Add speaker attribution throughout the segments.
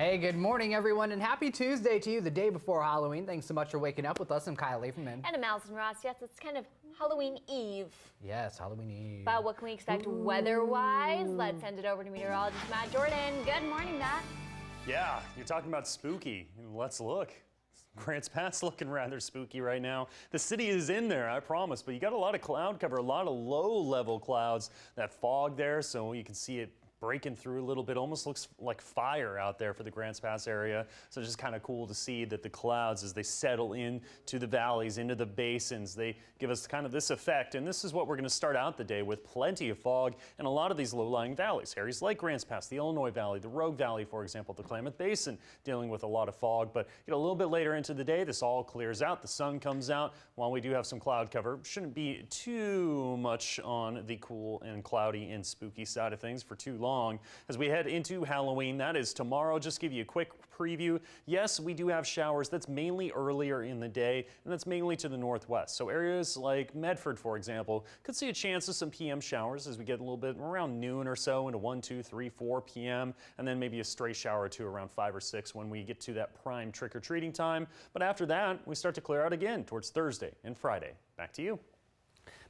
Speaker 1: Hey, good morning, everyone, and happy Tuesday to you, the day before Halloween. Thanks so much for waking up with us. I'm Kyle Lieberman.
Speaker 2: And I'm Allison Ross. Yes, it's kind of Halloween Eve.
Speaker 1: Yes, Halloween Eve.
Speaker 2: But what can we expect weather-wise? Let's send it over to meteorologist Matt Jordan. Good morning, Matt.
Speaker 3: Yeah, you're talking about spooky. Let's look. Grants Pass looking rather spooky right now. The city is in there, I promise, but you got a lot of cloud cover, a lot of low-level clouds, that fog there, so you can see it breaking through a little bit. Almost looks like fire out there for the Grants Pass area. So it's just kind of cool to see that the clouds, as they settle into the valleys, into the basins, they give us kind of this effect. And this is what we're going to start out the day with: plenty of fog in a lot of these low-lying valleys. Areas like Grants Pass, the Illinois Valley, the Rogue Valley, for example, the Klamath Basin, dealing with a lot of fog. But a little bit later into the day, this all clears out. The sun comes out. While we do have some cloud cover, shouldn't be too much on the cool and cloudy and spooky side of things for too long. As we head into Halloween, that is tomorrow. Just give you a quick preview. Yes, we do have showers. That's mainly earlier in the day, and that's mainly to the northwest. So areas like Medford, for example, could see a chance of some PM showers as we get a little bit around noon or so into 1, 2, 3, 4 p.m. and then maybe a stray shower or two around 5 or 6 when we get to that prime trick-or-treating time. But after that, we start to clear out again towards Thursday and Friday. Back to you.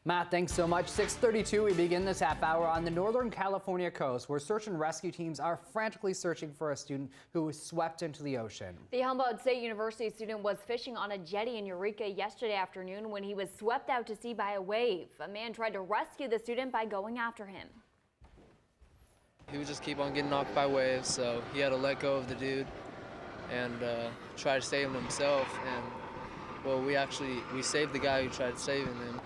Speaker 1: Matt, thanks so much. 6:32, we begin this half hour on the Northern California coast, where search and rescue teams are frantically searching for a student who was swept into the ocean.
Speaker 2: The Humboldt State University student was fishing on a jetty in Eureka yesterday afternoon when he was swept out to sea by a wave. A man tried to rescue the student by going after him.
Speaker 4: He would just keep on getting knocked by waves, so he had to let go of the dude and try to save himself. And well, we saved the guy who tried saving him.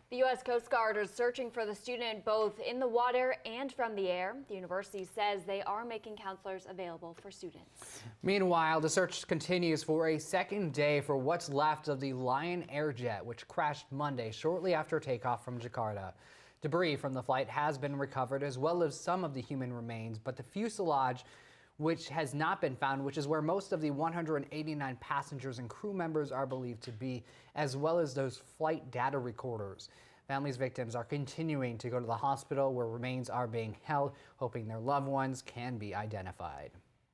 Speaker 2: The U.S. Coast Guard is searching for the student both in the water and from the air. The university says they are making counselors available for students.
Speaker 1: Meanwhile, the search continues for a second day for what's left of the Lion Air jet, which crashed Monday shortly after takeoff from Jakarta. Debris from the flight has been recovered, as well as some of the human remains, but the fuselage, which has not been found, which is where most of the 189 passengers and crew members are believed to be, as well as those flight data recorders. Families' victims are continuing to go to the hospital where remains are being held, hoping their loved ones can be identified.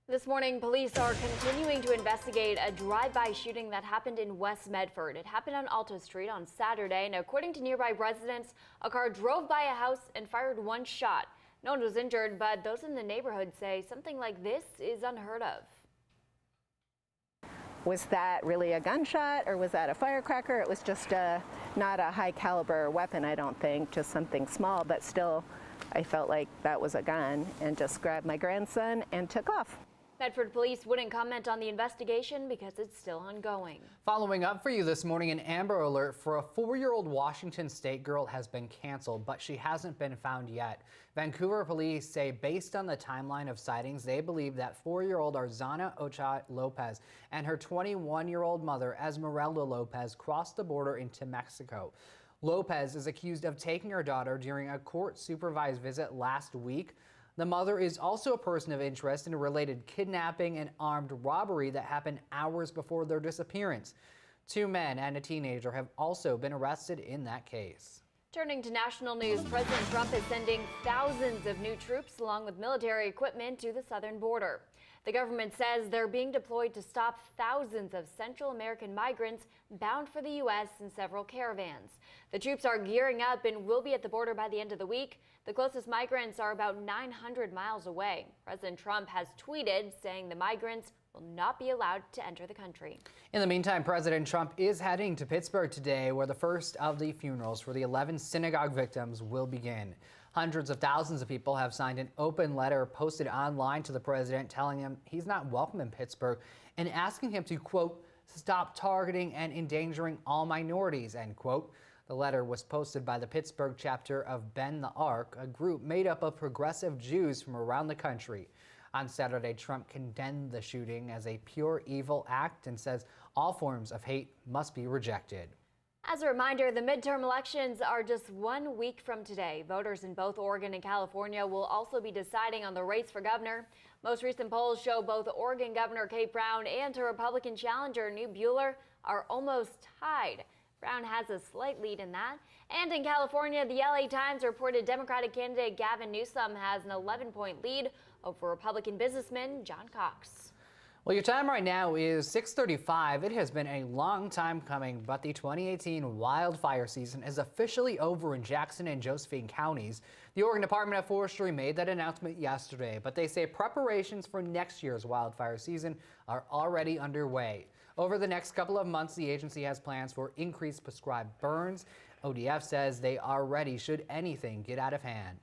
Speaker 2: This morning, police are continuing to investigate a drive-by shooting that happened in West Medford. It happened on Alta Street on Saturday, and according to nearby residents, a car drove by a house and fired one shot. No one was injured, but those in the neighborhood say something like this is unheard of.
Speaker 5: Was that really a gunshot, or was that a firecracker? It was just not a high caliber weapon, I don't think, just something small, but still I felt like that was a gun, and just grabbed my grandson and took off.
Speaker 2: Medford police wouldn't comment on the investigation because it's still ongoing.
Speaker 1: Following up for you this morning, an Amber Alert for a 4-year-old Washington State girl has been canceled, but she hasn't been found yet. Vancouver police say, based on the timeline of sightings, they believe that 4-year-old Arzana Ochoa Lopez and her 21-year-old mother, Esmeralda Lopez, crossed the border into Mexico. Lopez is accused of taking her daughter during a court-supervised visit last week. The mother is also a person of interest in a related kidnapping and armed robbery that happened hours before their disappearance. 2 men and a teenager have also been arrested in that case.
Speaker 2: Turning to national news, President Trump is sending thousands of new troops along with military equipment to the southern border. The government says they're being deployed to stop thousands of Central American migrants bound for the U.S. in several caravans. The troops are gearing up and will be at the border by the end of the week. The closest migrants are about 900 miles away. President Trump has tweeted saying the migrants will not be allowed to enter the country.
Speaker 1: In the meantime, President Trump is heading to Pittsburgh today, where the first of the funerals for the 11 synagogue victims will begin. Hundreds of thousands of people have signed an open letter posted online to the president telling him he's not welcome in Pittsburgh and asking him to, quote, stop targeting and endangering all minorities, end quote. The letter was posted by the Pittsburgh chapter of Bend the Ark, a group made up of progressive Jews from around the country. On Saturday, Trump condemned the shooting as a pure evil act and says all forms of hate must be rejected.
Speaker 2: As a reminder, the midterm elections are just 1 week from today. Voters in both Oregon and California will also be deciding on the race for governor. Most recent polls show both Oregon Governor Kate Brown and her Republican challenger, New Bueller, are almost tied. Brown has a slight lead in that. And in California, the LA Times reported Democratic candidate Gavin Newsom has an 11-point lead over Republican businessman John Cox.
Speaker 1: Well, your time right now is 6:35. It has been a long time coming, but the 2018 wildfire season is officially over in Jackson and Josephine counties. The Oregon Department of Forestry made that announcement yesterday, but they say preparations for next year's wildfire season are already underway. Over the next couple of months, the agency has plans for increased prescribed burns. ODF says they are ready should anything get out of hand.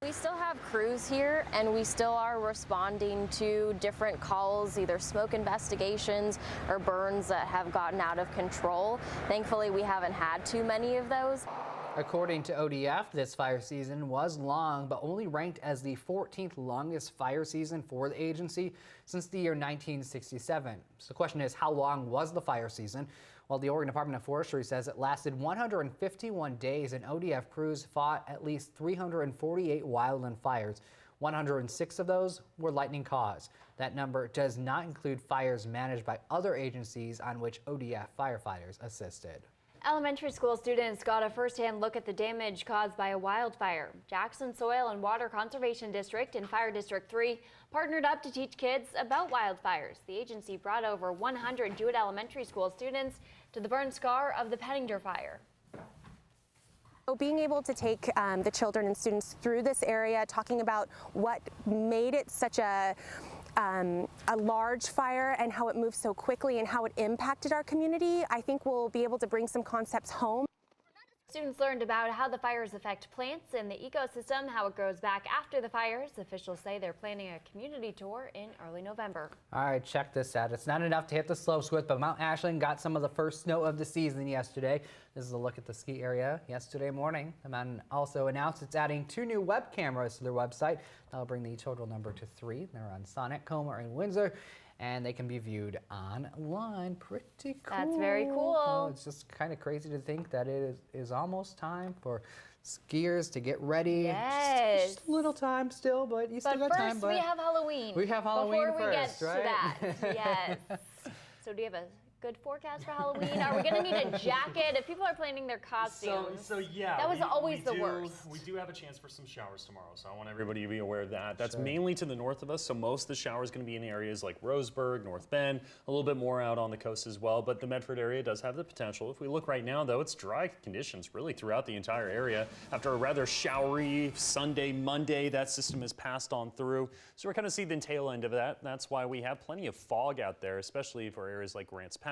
Speaker 6: We still have crews here, and we still are responding to different calls, either smoke investigations or burns that have gotten out of control. Thankfully, we haven't had too many of those.
Speaker 1: According to ODF, this fire season was long, but only ranked as the 14th longest fire season for the agency since the year 1967. So the question is, how long was the fire season? Well, the Oregon Department of Forestry says it lasted 151 days, and ODF crews fought at least 348 wildland fires. 106 of those were lightning caused. That number does not include fires managed by other agencies on which ODF firefighters assisted.
Speaker 2: Elementary school students got a first-hand look at the damage caused by a wildfire. Jackson Soil and Water Conservation District and Fire District 3 partnered up to teach kids about wildfires. The agency brought over 100 Jewett Elementary School students to the burn scar of the Pettinger fire.
Speaker 7: So being able to take the children and students through this area, talking about what made it such a large fire and how it moved so quickly and how it impacted our community, I think we'll be able to bring some concepts home.
Speaker 2: Students learned about how the fires affect plants and the ecosystem, how it grows back after the fires. Officials say they're planning a community tour in early November.
Speaker 1: All right, check this out. It's not enough to hit the slopes with, but Mount Ashland got some of the first snow of the season yesterday. This is a look at the ski area yesterday morning. The mountain also announced it's adding 2 new web cameras to their website. That'll bring the total number to 3. They're on Sonnet, Comer, and Windsor, and they can be viewed online. Pretty cool.
Speaker 2: That's very cool.
Speaker 1: Oh, it's just kind of crazy to think that it is almost time for skiers to get ready.
Speaker 2: Yes.
Speaker 1: Just a little time still, but you still got
Speaker 2: But
Speaker 1: time.
Speaker 2: first, we have Halloween.
Speaker 1: We have Halloween
Speaker 2: Before we
Speaker 1: first,
Speaker 2: get
Speaker 1: right?
Speaker 2: to that, yes. So do you have a good forecast for Halloween? Are we going to need a jacket if people are planning their costumes?
Speaker 3: So yeah,
Speaker 2: that was always the worst.
Speaker 3: We do have a chance for some showers tomorrow, so I want everybody to be aware of that. That's mainly to the north of us, so most of the shower is going to be in areas like Roseburg, North Bend, a little bit more out on the coast as well, but the Medford area does have the potential. If we look right now, though, it's dry conditions really throughout the entire area. After a rather showery Sunday, Monday, that system has passed on through, so we're kind of seeing the tail end of that. That's why we have plenty of fog out there, especially for areas like Grants Pass.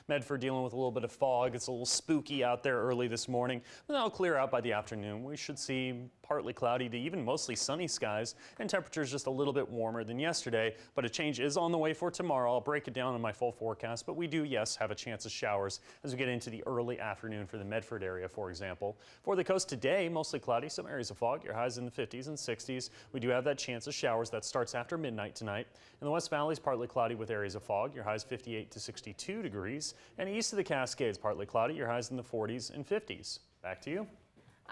Speaker 3: Medford dealing with a little bit of fog. It's a little spooky out there early this morning, but that'll clear out by the afternoon. We should see partly cloudy to even mostly sunny skies, and temperatures just a little bit warmer than yesterday, but a change is on the way for tomorrow. I'll break it down in my full forecast, but we do, yes, have a chance of showers as we get into the early afternoon for the Medford area, for example. For the coast today, mostly cloudy, some areas of fog, your highs in the 50s and 60s. We do have that chance of showers that starts after midnight tonight. In the West Valley is partly cloudy with areas of fog, your highs 58 to 62 degrees. And east of the Cascades, partly cloudy, your highs in the 40s and 50s. Back to you.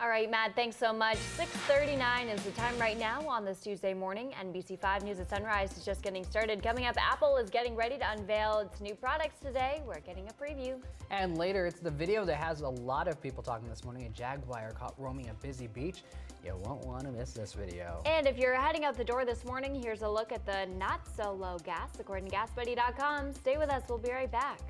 Speaker 2: All right, Matt, thanks so much. 6:39 is the time right now on this Tuesday morning. NBC5 News at Sunrise is just getting started. Coming up, Apple is getting ready to unveil its new products today. We're getting a preview.
Speaker 1: And later, it's the video that has a lot of people talking this morning. A jaguar caught roaming a busy beach. You won't want to miss this video.
Speaker 2: And if you're heading out the door this morning, here's a look at the not-so-low gas, according to GasBuddy.com. Stay with us. We'll be right back.